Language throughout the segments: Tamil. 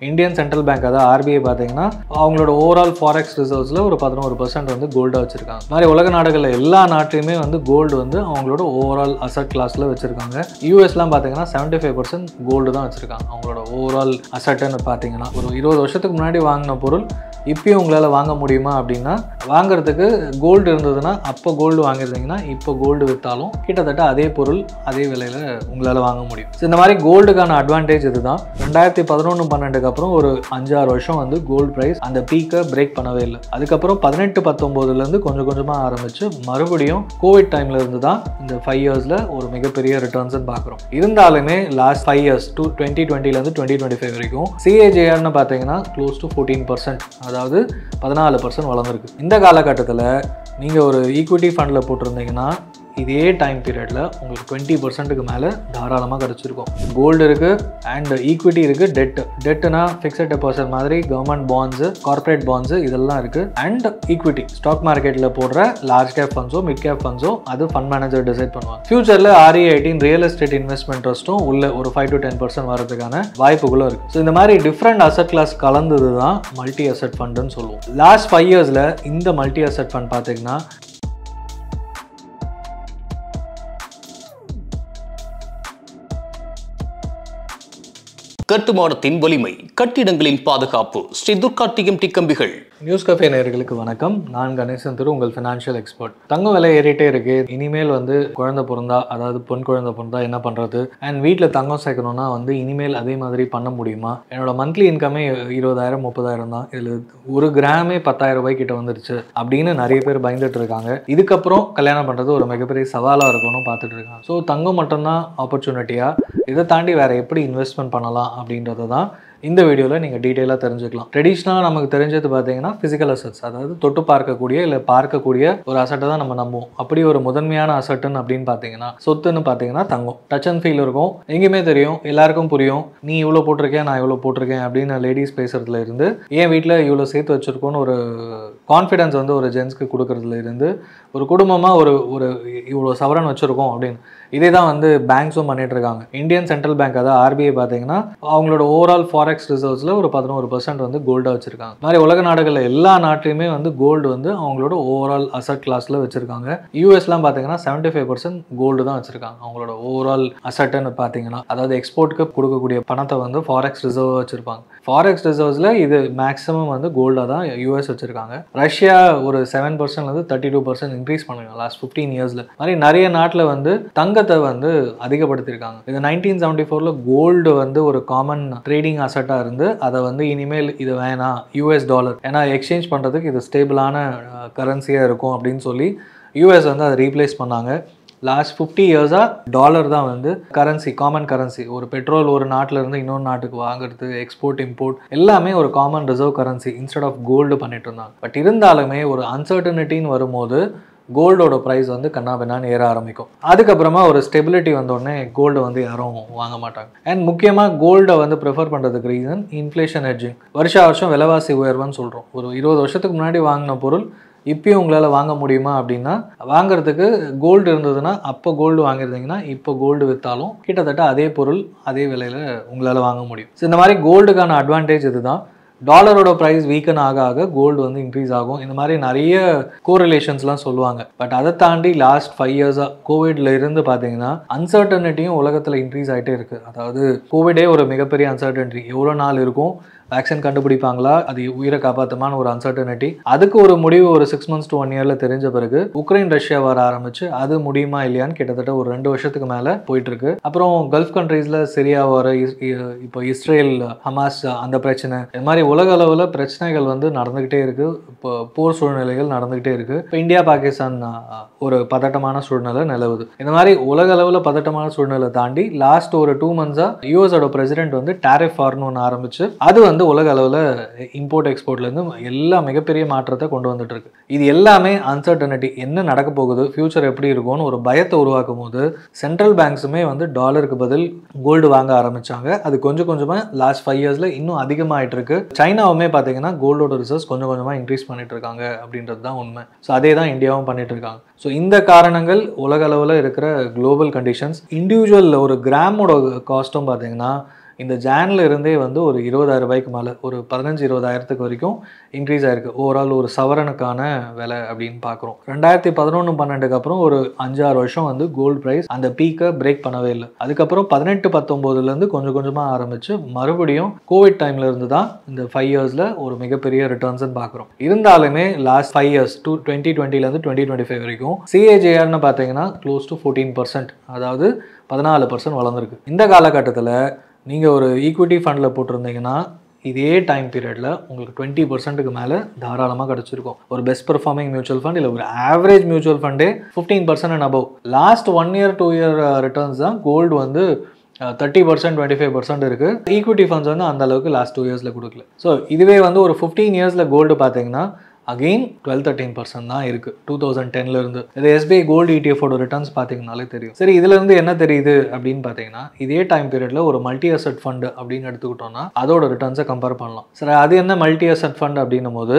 இந்தியன் சென்ட்ரல் பேங்க் அதாவது ஆர்பிஐ பார்த்தீங்கன்னா அவங்களோட ஓவரால் ஃபாரெக்ஸ் ரிசர்வ்ஸில் ஒரு 11% வந்து கோல்டாக வச்சிருக்காங்க. இந்த மாதிரி உலக நாடுகளில் எல்லா நாட்டிலுமே வந்து கோல்டு வந்து அவங்களோட ஓவரால் அசட் கிளாஸில் வச்சிருக்காங்க. யூஎஸ்லாம் பார்த்தீங்கன்னா 75% கோல்டு தான் வச்சிருக்காங்க. அவங்களோட ஓவரால் அசட்டுன்னு பார்த்தீங்கன்னா ஒரு 20 வருஷத்துக்கு முன்னாடி வாங்கின பொருள் இப்பயும் உங்களால் வாங்க முடியுமா அப்படின்னா, வாங்குறதுக்கு கோல்டு இருந்ததுன்னா அப்போ கோல்டு வாங்கியிருந்தீங்கன்னா இப்போ கோல்டு விற்றாலும் கிட்டத்தட்ட அதே பொருள் அதே விலையில் உங்களால் வாங்க முடியும். இந்த மாதிரி கோல்டுக்கான அட்வான்டேஜ் இதுதான். 2011-12 அப்புறம் ஒரு 5-6 வருஷம் வந்து கோல்டு ப்ரைஸ் அந்த பீக்கை பிரேக் பண்ணவே இல்லை. அதுக்கப்புறம் 18-19 கொஞ்சம் கொஞ்சமாக ஆரம்பிச்சு மறுபடியும் கோவிட் டைம்ல இருந்து தான் இந்த 5 இயர்ஸில் ஒரு மிகப்பெரிய ரிட்டர்ன்ஸ் பார்க்குறோம். இருந்தாலுமே லாஸ்ட் 5 இயர்ஸ் 2020 2025 வரைக்கும் சிஏஜிஆர்னு பார்த்தீங்கன்னா க்ளோஸ் டு 14%, அதாவது 14% வளர்ந்துருக்கு. இந்த காலகட்டத்தில் நீங்கள் ஒரு ஈக்விட்டி ஃபண்டில் போட்டிருந்தீங்கன்னா இதே டைம் பீரியடில் உங்களுக்கு 20%க்கு மேலே தாராளமாக கிடச்சிருக்கும். கோல்டு இருக்குது அண்ட் ஈக்விட்டி இருக்குது, டெட்டுனா ஃபிக்ஸட் டெபாசிட் மாதிரி கவர்மெண்ட் பாண்ட்ஸு, கார்பரேட் பாண்ட்ஸு இதெல்லாம் இருக்குது. அண்ட் ஈக்விட்டி ஸ்டாக் மார்க்கெட்டில் போடுற லார்ஜ் கேப் ஃபண்ட்ஸோ மிட் கேப் ஃபண்ட்ஸோ அது ஃபண்ட் மேனேஜர் டிசைட் பண்ணுவாங்க. ஃபியூச்சரில் RE18 ரியல் எஸ்டேட் இன்வெஸ்ட்மெண்ட் ட்ரஸ்ட்டும் உள்ள ஒரு 5-10% வரதுக்கான வாய்ப்புகளும் இருக்குது. ஸோ இந்த மாதிரி டிஃப்ரெண்ட் அசட் கிளாஸ் கலந்தது தான் மல்டி அசட் ஃபண்டுன்னு சொல்லுவோம். லாஸ்ட் 5 இயர்ஸில் இந்த மல்டி அசட் ஃபண்ட் பார்த்தீங்கன்னா கட்டுமானத்தின் வலிமை, கட்டிடங்களின் பாதுகாப்பு, ஸ்ரீ துர்கா TMT கம்பிகள். நியூஸ் கஃபே நேயர்களுக்கு வணக்கம். நான் கணேசன் திரு, உங்கள் ஃபினான்ஷியல் எக்ஸ்பர்ட். தங்கம் விலை ஏறிட்டே இருக்கு. இனிமேல் வந்து குழந்தை பிறந்தா, அதாவது பொன் குழந்தை பிறந்தா என்ன பண்றது, அண்ட் வீட்டில் தங்கம் சேர்க்கணும்னா வந்து இனிமேல் அதே மாதிரி பண்ண முடியுமா? என்னோட மந்த்லி இன்கமே 20,000-30,000 தான். இதில் ஒரு கிராமே 10,000 ரூபாய் கிட்ட வந்துருச்சு அப்படின்னு நிறைய பேர் பயந்துட்டு இருக்காங்க. இதுக்கப்புறம் கல்யாணம் பண்றது ஒரு மிகப்பெரிய சவாலாக இருக்கணும் பார்த்துட்டு இருக்காங்க. ஸோ தங்கம் மட்டும்தான் ஆப்பர்ச்சுனிட்டியா, இதை தாண்டி வேற எப்படி இன்வெஸ்ட்மெண்ட் பண்ணலாம் அப்படின்றத தான் இந்த வீடியோவில் நீங்கள் டீட்டெயிலாக தெரிஞ்சுக்கலாம். ட்ரெடிஷ்னலாக நமக்கு தெரிஞ்சது பார்த்தீங்கன்னா ஃபிசிக்கல் அசட்ஸ், அதாவது தொட்டு பார்க்கக்கூடிய இல்லை பார்க்கக்கூடிய ஒரு அசட்டை தான் நம்ம நம்புவோம். அப்படி ஒரு முதன்மையான அசட்டுன்னு அப்படின்னு பார்த்தீங்கன்னா சொத்துன்னு பார்த்தீங்கன்னா தங்கம். டச் அண்ட் ஃபீல் இருக்கும், எங்கேயுமே தெரியும், எல்லாருக்கும் புரியும். நீ இவ்வளோ போட்டிருக்கேன், நான் இவ்வளோ போட்டிருக்கேன் அப்படின்னு லேடிஸ் பேசுறதுல இருந்து, என் வீட்டில் இவ்வளோ சேர்த்து வச்சிருக்கோன்னு ஒரு கான்ஃபிடன்ஸ் வந்து ஒரு ஜென்ஸ்க்கு கொடுக்கறதுல இருந்து, ஒரு குடும்பமாக ஒரு இவ்வளோ சவரன் வச்சுருக்கோம் அப்படின்னு இதே தான் வந்து பேங்க்ஸும் பண்ணிட்டு இருக்காங்க. இந்தியன் சென்ட்ரல் பேங்க் அதாவது ஆர்பிஐ பார்த்தீங்கன்னா அவங்களோட ஓவரால் ஃபாரெக்ஸ் ரிசர்வ்ஸில் ஒரு 11% வந்து கோல்டாக வச்சிருக்காங்க. இந்த மாதிரி உலக நாடுகளில் எல்லா நாட்டிலுமே வந்து கோல்டு வந்து அவங்களோட ஓவரால் அசட் கிளாஸில் வச்சிருக்காங்க. யூஎஸ்லாம் பார்த்தீங்கன்னா 75% கோல்டு தான் வச்சிருக்காங்க. அவங்களோட ஓவரால் அசட்டுன்னு பார்த்தீங்கன்னா, அதாவது எக்ஸ்போர்ட்டுக்கு கொடுக்கக்கூடிய பணத்தை வந்து ஃபாரெக்ஸ் ரிசர்வ் வச்சிருப்பாங்க. ஃபாரெக்ஸ் ரிசர்வ்ஸில் இது மேக்ஸிமம் வந்து கோல்டாக தான் யூஎஸ் வச்சிருக்காங்க. ரஷ்யா ஒரு 7%-லேருந்து 32% இன்க்ரீஸ் பண்ணுங்க லாஸ்ட் 15 இயர்ஸில். மாதிரி நிறைய நாட்டில் வந்து தங்கத்தை வந்து அதிகப்படுத்தியிருக்காங்க. இது 1974 கோல்டு வந்து ஒரு காமன் ட்ரேடிங் அசட்டாக இருந்து அதை வந்து இனிமேல் இது வேணாம் US டாலர், ஏன்னா எக்ஸ்சேஞ்ச் பண்ணுறதுக்கு இது ஸ்டேபிளான கரன்சியாக இருக்கும் அப்படின்னு சொல்லி US வந்து அதை ரீப்ளேஸ் பண்ணாங்க. லாஸ்ட் 50 இயர்ஸாக டாலர் தான் வந்து கரன்சி, காமன் கரன்சி. ஒரு பெட்ரோல் ஒரு நாட்டில் இருந்து இன்னொரு நாட்டுக்கு வாங்குறது, எக்ஸ்போர்ட் இம்போர்ட் எல்லாமே ஒரு common reserve currency instead of gold பண்ணிட்டு இருந்தாங்க. பட் இருந்தாலுமே ஒரு அன்சர்டனிட்டின்னு வரும்போது கோல்டோட ப்ரைஸ் வந்து கண்ணாபின்னான்னு ஏற ஆரம்பிக்கும். அதுக்கப்புறமா ஒரு ஸ்டெபிலிட்டி வந்தோடனே கோல்டு வந்து யாரும் வாங்க மாட்டாங்க. அண்ட் முக்கியமாக கோல்டை வந்து ப்ரிஃபர் பண்ணுறதுக்கு ரீசன் இன்ஃப்ளேஷன் ஹெட்ஜிங். வருஷம் விலைவாசி உயர்வுன்னு சொல்கிறோம். ஒரு 20 வருஷத்துக்கு முன்னாடி வாங்கின பொருள் இப்பயும் உங்களால் வாங்க முடியுமா அப்படின்னா, வாங்குறதுக்கு கோல்டு இருந்ததுன்னா அப்போ கோல்டு வாங்கியிருந்தீங்கன்னா இப்போ கோல்டு விற்றாலும் கிட்டத்தட்ட அதே பொருள் அதே விலையில் உங்களால் வாங்க முடியும். ஸோ இந்த மாதிரி கோல்டுக்கான அட்வான்டேஜ் இதுதான். டாலரோட ப்ரைஸ் வீக்கன் ஆக கோல்டு வந்து இன்க்ரீஸ் ஆகும். இந்த மாதிரி நிறைய கோரிலேஷன்ஸ்லாம் சொல்லுவாங்க. பட் அதை தாண்டி லாஸ்ட் 5 இயர்ஸாக கோவிட்ல இருந்து பார்த்தீங்கன்னா அன்சர்டனிட்டியும் உலகத்தில் இன்க்ரீஸ் ஆகிட்டே இருக்குது. அதாவது கோவிடே ஒரு மிகப்பெரிய அன்சர்டனிட்டி. எவ்வளோ நாள் இருக்கும், வேக்சின் கண்டுபிடிப்பாங்களா, அது உயிரை காப்பாற்றுமான ஒரு அன்சர்டனிட்டி. அதுக்கு ஒரு முடிவு ஒரு 6 months to 1 year தெரிஞ்ச பிறகு உக்ரைன் ரஷ்யா வர ஆரம்பிச்சு அது முடியுமா இல்லையான்னு கிட்டத்தட்ட ஒரு 2 வருஷத்துக்கு மேலே போயிட்டு இருக்கு. அப்புறம் கல்ஃப் கண்ட்ரீஸில் சிரியா வர, இப்போ இஸ்ரேல் ஹமாஸ் அந்த பிரச்சனை, இந்த மாதிரி உலக அளவில் பிரச்சனைகள் வந்து நடந்துகிட்டே இருக்கு. இப்போ போர் சூழ்நிலைகள் நடந்துகிட்டே இருக்கு. இப்போ இந்தியா பாகிஸ்தான் ஒரு பதட்டமான சூழ்நிலை நிலவுது. இந்த மாதிரி உலக அளவில் பதட்டமான சூழ்நிலை தாண்டி லாஸ்ட் ஒரு 2 months யூஎஸோட பிரசிடென்ட் வந்து டேரிஃப் வார்னு ஒன்று ஆரம்பிச்சு அது வந்து உலக அளவில் இம்போர்ட் எக்ஸ்போர்ட்லேருந்து எல்லா மிகப்பெரிய மாற்றத்தை கொண்டு வந்துட்டு இருக்கு. இது எல்லாமே அன்சர்டனிட்டி, என்ன நடக்க போகுது, ஃபியூச்சர் எப்படி இருக்கும்னு ஒரு பயத்தை உருவாக்கும் போது சென்ட்ரல் பேங்க்ஸுமே வந்து டாலருக்கு பதில் கோல்டு வாங்க ஆரம்பிச்சாங்க. அது கொஞ்சம் கொஞ்சமாக லாஸ்ட் 5 இயர்ஸில் இன்னும் அதிகமாகிட்டு இருக்கு. சைனாவுமே பார்த்தீங்கன்னா கோல்டோட ரிசர்வ்ஸ் கொஞ்சம் கொஞ்சமாக இன்க்ரீஸ் பண்ணிட்டு இருக்காங்க அப்படின்றது தான் உண்மை. ஸோ அதே தான் இந்தியாவும் பண்ணிட்டு இருக்காங்க. ஸோ இந்த காரணங்கள் உலக அளவில் இருக்கிற குளோபல் கண்டிஷன்ஸ், இண்டிவிஜுவல் ஒரு கிராமோட காஸ்ட்டும் பார்த்தீங்கன்னா இந்த ஜான்ல இருந்தே வந்து ஒரு 20,000 ரூபாய்க்கு மேலே ஒரு 15-20,000 வரைக்கும் இன்க்ரீஸ் ஆயிருக்கு. ஓவரால் ஒரு சவரனுக்கான விலை அப்படின்னு பார்க்குறோம். 2011-12 அப்புறம் ஒரு 5-6 வருஷம் வந்து கோல்டு ப்ரைஸ் அந்த பீக்கை பிரேக் பண்ணவே இல்லை. அதுக்கப்புறம் 18-19 கொஞ்சம் கொஞ்சமாக ஆரம்பிச்சு மறுபடியும் கோவிட் டைம்ல இருந்து தான் இந்த 5 இயர்ஸில் ஒரு மிகப்பெரிய ரிட்டர்ன்ஸ் பார்க்குறோம். இருந்தாலுமே லாஸ்ட் 5 இயர்ஸ் 2020 2025 வரைக்கும் சிஏஜிஆர்னு பார்த்தீங்கன்னா க்ளோஸ் டு 14%, அதாவது 14% வளர்ந்துருக்கு. இந்த காலகட்டத்தில் நீங்கள் ஒரு ஈக்விட்டி ஃபண்டில் போட்டிருந்தீங்கன்னா இதே டைம் பீரியடில் உங்களுக்கு 20%க்கு மேலே தாராளமாக கிடச்சிருக்கும். ஒரு பெஸ்ட் பெர்ஃபார்மிங் மியூச்சுவல் ஃபண்ட் இல்லை ஒரு ஆவரேஜ் மியூச்சுவல் ஃபண்டே 15% and above. Last 1 year 2 year returns தான் கோல்டு வந்து 30% 25% இருக்குது. ஈக்விட்டி ஃபண்ட்ஸ் வந்து அந்த அளவுக்கு லாஸ்ட் 2 இயர்ஸில் கொடுக்கல. ஸோ இதுவே வந்து ஒரு 15 இயர்ஸில் கோல்டு பார்த்தீங்கன்னா அகெயின் 12-13% தான் இருக்குது 2010 இருந்து. இது எஸ்பிஐ கோல்டு இடிஎஃபோட ரிட்டர்ன்ஸ் பார்த்தீங்கன்னாலே தெரியும். சரி, இதுலேருந்து என்ன தெரியுது அப்படின்னு பார்த்தீங்கன்னா இதே டைம் பீரியடில் ஒரு மல்டி அசெட் ஃபண்ட் அப்படின்னு எடுத்துக்கிட்டோம்னா அதோட ரிட்டர்ன்ஸை கம்பேர் பண்ணலாம். சரி, அது என்ன மல்டி அசெட் ஃபண்ட் அப்படின்னும் போது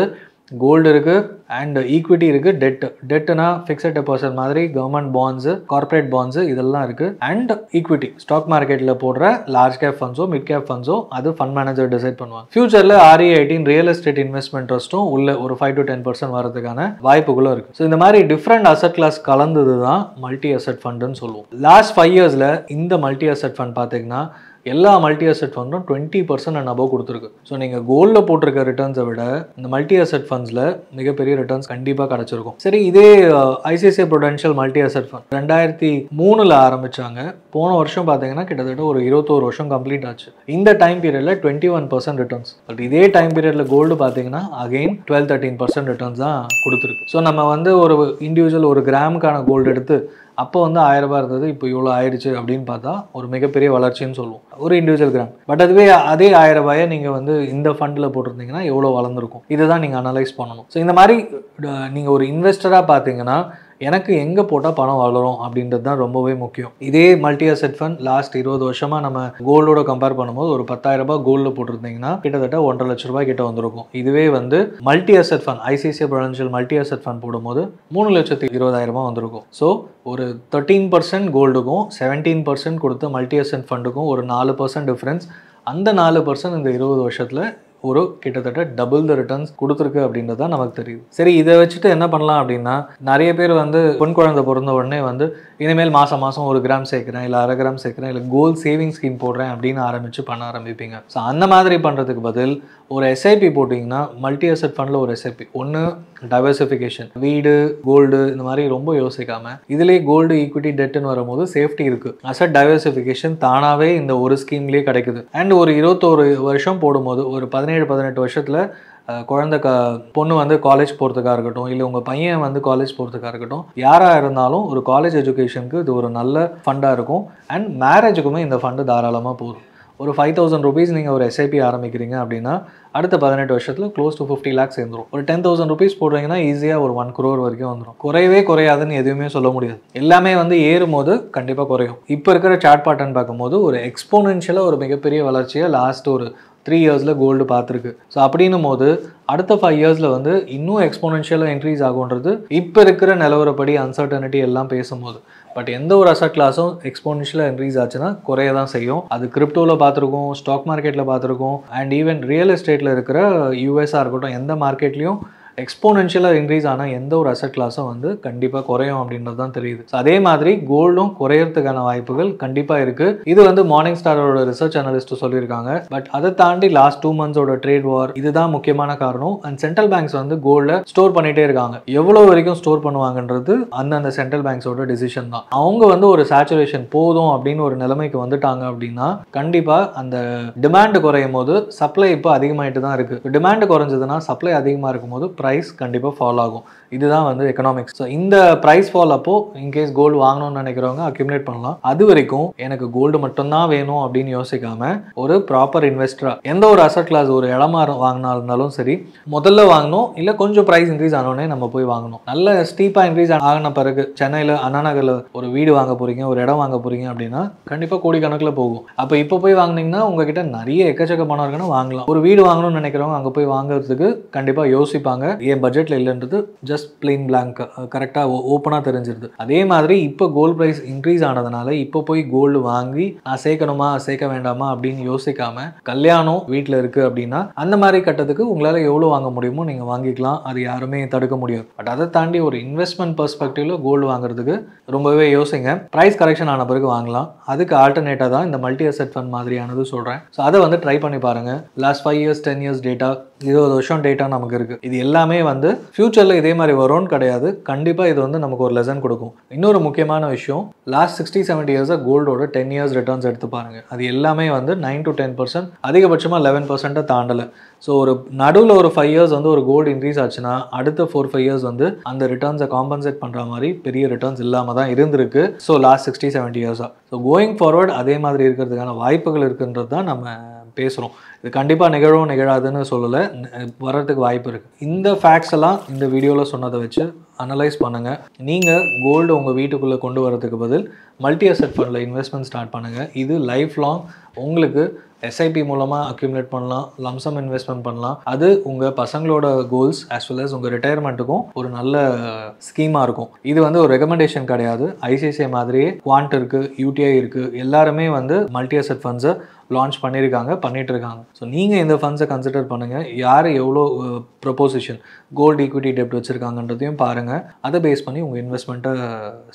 கோல்டு இருக்குது அண்ட் ஈக்விட்டி இருக்குது, டெட்டுனா ஃபிக்ஸட் டெபாசிட் மாதிரி கவர்மெண்ட் பாண்ட்ஸு, கார்பரேட் பாண்ட்ஸு இதெல்லாம் இருக்குது. அண்ட் ஈக்விட்டி ஸ்டாக் மார்க்கெட்டில் போடுற லார்ஜ் கேப் ஃபண்ட்ஸோ மிட் கேப் ஃபண்ட்ஸோ அது ஃபண்ட் மேனேஜர் டிசைட் பண்ணுவாங்க. ஃபியூச்சரில் RE18 ரியல் எஸ்டேட் இன்வெஸ்ட்மெண்ட் ட்ரஸ்ட்டும் உள்ள ஒரு 5-10% வரதுக்கான வாய்ப்புகளும் இருக்குது. ஸோ இந்த மாதிரி டிஃப்ரெண்ட் அசெட் கிளாஸ் கலந்தது தான் மல்டி அசெட் ஃபண்டுன்னு சொல்லுவோம். லாஸ்ட் 5 இயர்ஸில் இந்த மல்டி அசெட் ஃபண்ட் பார்த்தீங்கன்னா எல்லா மல்டி அசெட் ஃபண்டும் 20% அண்ட் அபவ் கொடுத்துருக்கு. ஸோ நீங்கள் கோல்டில் போட்டிருக்க ரிட்டர்ன்ஸை விட இந்த மல்டி அசெட் ஃபண்ட்ஸில் மிகப்பெரிய ரிட்டர்ன்ஸ் கண்டிப்பாக கிடச்சிருக்கும். சரி, இதே ICICI Prudential multi asset fund 2003 ஆரம்பித்தாங்க. போன வருஷம் பார்த்தீங்கன்னா கிட்டத்தட்ட ஒரு 21 வருஷம் கம்ப்ளீட் ஆச்சு. இந்த டைம் பீரியடில் 21% ரிட்டர்ன்ஸ். பட் இதே டைம் பீரியடில் கோல்டு பார்த்தீங்கன்னா அகெயின் 12-13% ரிட்டர்ன்ஸ் தான் கொடுத்துருக்கு. ஸோ நம்ம வந்து ஒரு இண்டிவிஜுவல் ஒரு கிராமுக்கான கோல்டு எடுத்து அப்போ வந்து 1000 ரூபாய் இருந்தது, இப்போ இவ்வளோ ஆயிடுச்சு அப்படின்னு பார்த்தா ஒரு மிகப்பெரிய வளர்ச்சின்னு சொல்லுவோம் ஒரு இண்டிவிஜுவல் கிராம். பட் அதுவே அதே 1000 ரூபாயை நீங்கள் வந்து இந்த ஃபண்டில் போட்டிருந்தீங்கன்னா எவ்வளோ வளர்ந்துருக்கும், இதுதான் நீங்கள் அனலைஸ் பண்ணணும். ஸோ இந்த மாதிரி நீங்கள் ஒரு இன்வெஸ்டராக பார்த்தீங்கன்னா எனக்கு எங்கே போட்டால் பணம் வளரும் அப்படின்றது தான் ரொம்பவே முக்கியம். இதே மல்டி அசெட் ஃபண்ட் லாஸ்ட் 20 வருஷமாக நம்ம கோல்டோட கம்பேர் பண்ணும்போது ஒரு 10,000 ரூபாய் கோல்டில் போட்டிருந்தீங்கன்னா கிட்டத்தட்ட 1.5 லட்ச ரூபாய் கிட்ட வந்திருக்கும். இதுவே வந்து multi asset fund ICICI Prudential multi asset fund போடும்போது 3,20,000 வந்துருக்கும். ஸோ ஒரு 13% கோல்டுக்கும் 17% கொடுத்த மல்டி அசெட் ஃபண்டுக்கும் ஒரு 4% டிஃப்ரென்ஸ். அந்த 4% இந்த 20 வருஷத்தில் ஒரு கிட்டத்தட்ட டபுள் த ரிட்டர்ன்ஸ் கொடுத்துருக்கு அப்படின்றது தான் நமக்கு தெரியுது. சரி, இதை வச்சுட்டு என்ன பண்ணலாம் அப்படின்னா நிறைய பேர் வந்து பொன் குழந்தை பிறந்த உடனே வந்து இனிமேல் மாதம் 1 கிராம் சேர்க்குறேன், இல்லை 1/2 கிராம் சேர்க்குறேன், இல்லை கோல்டு சேவிங் ஸ்கீம் போடுறேன் அப்படின்னு பண்ண ஆரம்பிப்பீங்க. ஸோ அந்த மாதிரி பண்ணுறதுக்கு பதில் ஒரு எஸ்ஐபி போட்டிங்கன்னா மல்டி அசெட் ஃபண்டில் ஒரு எஸ்ஐபி ஒன்று டைவர்சிஃபிகேஷன், வீடு கோல்டு இந்த மாதிரி ரொம்ப யோசிக்காமல் இதிலே கோல்டு ஈக்விட்டி டெட்டுன்னு வரும்போது சேஃப்டி இருக்குது. அசெட் டைவர்சிஃபிகேஷன் தானாகவே இந்த ஒரு ஸ்கீம்லேயே கிடைக்குது. அண்ட் ஒரு 21 வருஷம் போடும்போது ஒரு 17-18 வருஷத்தில் குழந்தை பொண்ணு வந்து காலேஜ் போகிறதுக்காக இருக்கட்டும், இல்லை உங்கள் பையன் வந்து காலேஜ் போகிறதுக்காக இருக்கட்டும், யாராக இருந்தாலும் ஒரு காலேஜ் எஜுகேஷனுக்கு இது ஒரு நல்ல ஃபண்டாக இருக்கும். அண்ட் மேரேஜுக்குமே இந்த ஃபண்டு தாராளமாக போதும். ஒரு 5,000 rupees நீங்கள் ஒரு எஸ்ஐபி ஆரம்பிக்கிறீங்க அப்படின்னா அடுத்த 18 வருஷத்தில் க்ளோஸ் டு 50 lakhs சேர்ந்துடும். ஒரு 10,000 rupees போடுறீங்கன்னா ஈஸியாக ஒரு 1 crore வரைக்கும் வந்துடும். குறையவே குறையாதுன்னு எதுவுமே சொல்ல முடியாது. எல்லாமே வந்து ஏறும்போது கண்டிப்பாக குறையும். இப்போ இருக்கிற சார்ட் பேட்டர்ன் பார்க்கும்போது ஒரு எக்ஸ்போனென்ஷியலாக ஒரு மிகப்பெரிய வளர்ச்சியை லாஸ்ட் ஒரு 3 இயர்ஸில் கோல்டு பார்த்துருக்கு. ஸோ அப்படின்னும் போது அடுத்த 5 இயர்ஸில் வந்து இன்னும் எக்ஸ்போனென்ஷியலாக இன்க்ரீஸ் ஆகுன்றது இப்போ இருக்கிற நிலவரப்படி அன்சர்டனிட்டி எல்லாம் பேசும்போது. பட் எந்த ஒரு அசெட் கிளாஸும் எக்ஸ்போனென்ஷியலாக இன்க்ரீஸ் ஆச்சுன்னா குறைய தான் செய்யும். அது கிரிப்டோவில் பார்த்துருக்கோம், ஸ்டாக் மார்க்கெட்டில் பார்த்துருக்கோம், அண்ட் ஈவன் ரியல் எஸ்டேட்டில் இருக்கிற யூஎஸ்ஆ இருக்கட்டும், எந்த மார்க்கெட்லேயும் எக்ஸ்போனென்ஷியலாக இன்க்ரீஸ் ஆனால் எந்த ஒரு அசெட் கிளாஸும் வந்து கண்டிப்பாக குறையும் அப்படின்றது தான் தெரியுது. ஸோ அதே மாதிரி கோல்டும் குறையறதுக்கான வாய்ப்புகள் கண்டிப்பாக இருக்குது. இது வந்து மார்னிங் ஸ்டாரோட ரிசர்ச் அனலிஸ்ட் சொல்லியிருக்காங்க. பட் அதை தாண்டி லாஸ்ட் 2 months ட்ரேட் வார் இதுதான் முக்கியமான காரணம். அண்ட் சென்ட்ரல் பேங்க்ஸ் வந்து கோல்டை ஸ்டோர் பண்ணிகிட்டே இருக்காங்க. எவ்வளோ வரைக்கும் ஸ்டோர் பண்ணுவாங்கன்றது அந்தந்த சென்ட்ரல் பேங்க்ஸோட டிசிஷன் தான். அவங்க வந்து ஒரு சேச்சுரேஷன் போதும் அப்படின்னு ஒரு நிலைமைக்கு வந்துட்டாங்க அப்படின்னா கண்டிப்பாக அந்த டிமாண்ட் குறையும் போது சப்ளை இப்போ அதிகமாகிட்டு தான் இருக்குது. டிமாண்ட் குறைஞ்சதுன்னா சப்ளை அதிகமாக இருக்கும் போது ப்ரைஸ் கண்டிப்பாக ஃபால் ஆகும். இதுதான் வந்து எக்கனாமிக்ஸ். ஸோ இந்த ப்ரைஸ் ஃபால் அப்போ இன்கேஸ் கோல்டு வாங்கணும்னு நினைக்கிறவங்க அக்யூமுலேட் பண்ணலாம். அது வரைக்கும் எனக்கு கோல்டு மட்டும்தான் வேணும் அப்படின்னு யோசிக்காம ஒரு ப்ராப்பர் இன்வெஸ்டரா எந்த ஒரு அசெட் கிளாஸ் ஒரு இடமா வாங்கினா இருந்தாலும் சரி முதல்ல வாங்கணும், இல்லை கொஞ்சம் ப்ரைஸ் இன்க்ரீஸ் ஆனோடனே நம்ம போய் வாங்கணும். நல்ல ஸ்டீப்பாக இன்க்ரீஸ் ஆகின பிறகு சென்னையில் அண்ணா நகரில் ஒரு வீடு வாங்க போறீங்க, ஒரு இடம் வாங்க போறீங்க அப்படின்னா கண்டிப்பாக கோடிக்கணக்கில் போகும். அப்போ இப்போ போய் வாங்கினீங்கன்னா உங்ககிட்ட நிறைய எக்கச்சக்க பணம் இருக்குன்னா வாங்கலாம். ஒரு வீடு வாங்கணும்னு நினைக்கிறவங்க அங்கே போய் வாங்குறதுக்கு கண்டிப்பாக யோசிப்பாங்க. என் பட்ஜெட்டில் இல்லைன்றது ஜஸ்ட் பிளெயின் பிளாங்க் கரெக்டாக ஓப்பனாக தெரிஞ்சிருது. அதே மாதிரி இப்போ கோல்டு ப்ரைஸ் இன்க்ரீஸ் ஆனதுனால இப்போ போய் கோல்டு வாங்கி நான் சேர்க்கணுமா சேர்க்க வேண்டாமா அப்படின்னு யோசிக்காமல் கல்யாணம் வீட்டில் இருக்குது அப்படின்னா அந்த மாதிரி கட்டத்துக்கு உங்களால் எவ்வளோ வாங்க முடியுமோ நீங்கள் வாங்கிக்கலாம். அது யாருமே தடுக்க முடியாது. பட் அதை தாண்டி ஒரு இன்வெஸ்ட்மெண்ட் பெர்ஸ்பெக்டிவ்ல கோல்டு வாங்குறதுக்கு ரொம்பவே யோசிங்க. ப்ரைஸ் கரெக்ஷன் ஆன பிறகு வாங்கலாம். அதுக்கு ஆல்டர்னேட்டாக தான் இந்த மல்டி அசெட் ஃபண்ட் மாதிரியானது சொல்கிறேன். ஸோ அதை வந்து ட்ரை பண்ணி பாருங்கள். லாஸ்ட் 5 years 10 years டேட்டா 20 வருஷம் டேட்டா நமக்கு இருக்குது. இது எல்லாமே வந்து ஃபியூச்சரில் இதே மாதிரி வரும்னு கிடையாது. கண்டிப்பாக இது வந்து நமக்கு ஒரு லெசன் கொடுக்கும். இன்னொரு முக்கியமான விஷயம், லாஸ்ட் 60-70 இயர்ஸாக கோல்டோட 10 years ரிட்டர்ன்ஸ் எடுத்து பாருங்கள். அது எல்லாமே வந்து 9 to 10%, அதிகபட்சமாக 11% தாண்டலை. ஸோ ஒரு நடுவில் ஒரு 5 years வந்து ஒரு கோல்டு இன்க்ரீஸ் ஆச்சுன்னா அடுத்த 4-5 years வந்து அந்த ரிட்டர்ன்ஸை காம்பன்சேட் பண்ணுற மாதிரி பெரிய ரிட்டர்ன்ஸ் இல்லாமல் தான் இருந்திருக்கு. ஸோ லாஸ்ட் 60-70 இயர்ஸாக. ஸோ கோயிங் ஃபார்வர்ட் அதே மாதிரி இருக்கிறதுக்கான வாய்ப்புகள் இருக்குன்றது தான் நம்ம பேசுகிறோம். இது கண்டிப்பாக நிகழும் நிகழாதுன்னு சொல்லலை, வர்றதுக்கு வாய்ப்பு இருக்குது. இந்த ஃபேக்ட்ஸ் எல்லாம் இந்த வீடியோவில் சொன்னதை வச்சு அனலைஸ் பண்ணுங்கள். நீங்கள் கோல்டு உங்கள் வீட்டுக்குள்ளே கொண்டு வரதுக்கு பதில் மல்டி அசெட் ஃபண்டில் இன்வெஸ்ட்மெண்ட் ஸ்டார்ட் பண்ணுங்கள். இது லைஃப் லாங் உங்களுக்கு எஸ்ஐபி மூலமாக அக்யூமுலேட் பண்ணலாம், லம்சம் இன்வெஸ்ட்மெண்ட் பண்ணலாம். அது உங்கள் பசங்களோட கோல்ஸ் ஆஸ் வெல் அஸ் உங்கள் ரிட்டையர்மெண்ட்டுக்கும் ஒரு நல்ல ஸ்கீமாக இருக்கும். இது வந்து ஒரு ரெக்கமெண்டேஷன் கிடையாது. ஐசிஐசிஐ மாதிரியே குவாண்ட் இருக்குது, யூடிஐ இருக்குது, எல்லாருமே வந்து மல்டி அசெட் ஃபண்ட்ஸை லான்ச் பண்ணிட்டு இருக்காங்க. ஸோ நீங்கள் இந்த ஃபண்ட்ஸை கன்சிடர் பண்ணுங்கள். யார் எவ்வளோ ப்ரொபோசிஷன் கோல்டு ஈக்விட்டி டெப்ட் வச்சுருக்காங்கன்றதையும் பாருங்கள். அதை பேஸ் பண்ணி உங்கள் இன்வெஸ்ட்மெண்ட்டை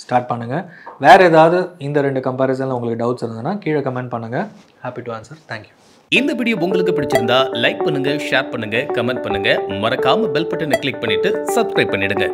ஸ்டார்ட் பண்ணுங்கள். வேறு ஏதாவது இந்த 2 கம்பேரிசனில் உங்களுக்கு டவுட்ஸ் இருந்ததுன்னா கீழே கமெண்ட் பண்ணுங்கள். Happy to answer. தேங்க்யூ. இந்த வீடியோ உங்களுக்கு பிடிச்சிருந்தா லைக் பண்ணுங்க, ஷேர் பண்ணுங்க, கமெண்ட் பண்ணுங்க. மறக்காம பெல் பட்டனை கிளிக் பண்ணிட்டு சப்ஸ்கிரைப் பண்ணிடுங்க.